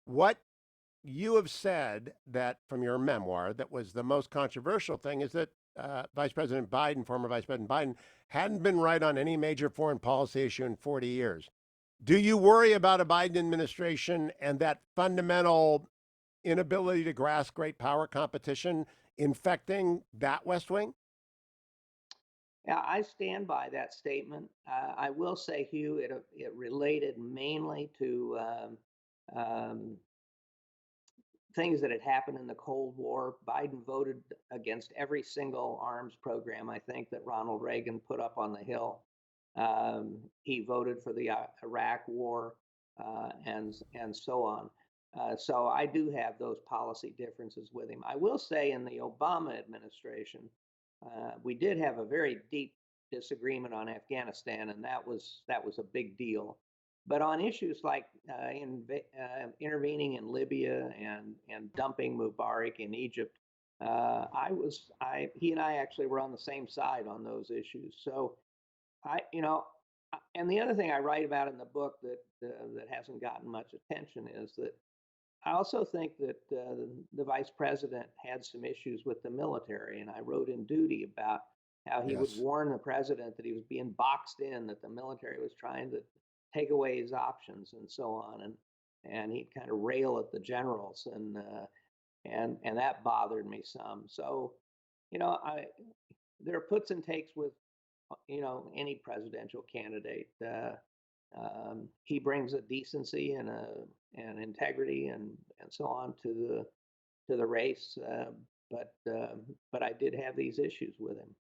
What you have said that from your memoir that was the most controversial thing is that Vice President Biden, former Vice President Biden, hadn't been right on any major foreign policy issue in 40 years. Do you worry about a Biden administration and that fundamental inability to grasp great power competition infecting that West Wing? Yeah, I stand by that statement. I will say, Hugh, it related mainly to um, things that had happened in the Cold War. Biden voted against every single arms program, I think, that Ronald Reagan put up on the Hill. He voted for the Iraq War and so on. So I do have those policy differences with him. I will say in the Obama administration, we did have a very deep disagreement on Afghanistan, and that was a big deal. But on issues like intervening in Libya and dumping Mubarak in Egypt, he and I actually were on the same side on those issues. So and the other thing I write about in the book that hasn't gotten much attention is that I also think that the vice president had some issues with the military, and I wrote in Duty about how he would Yes. warn the president that he was being boxed in, that the military was trying to take away his options, and so on, and he'd kind of rail at the generals, and that bothered me some. So, I there are puts and takes with any presidential candidate. He brings a decency and an integrity and so on to the race. But I did have these issues with him.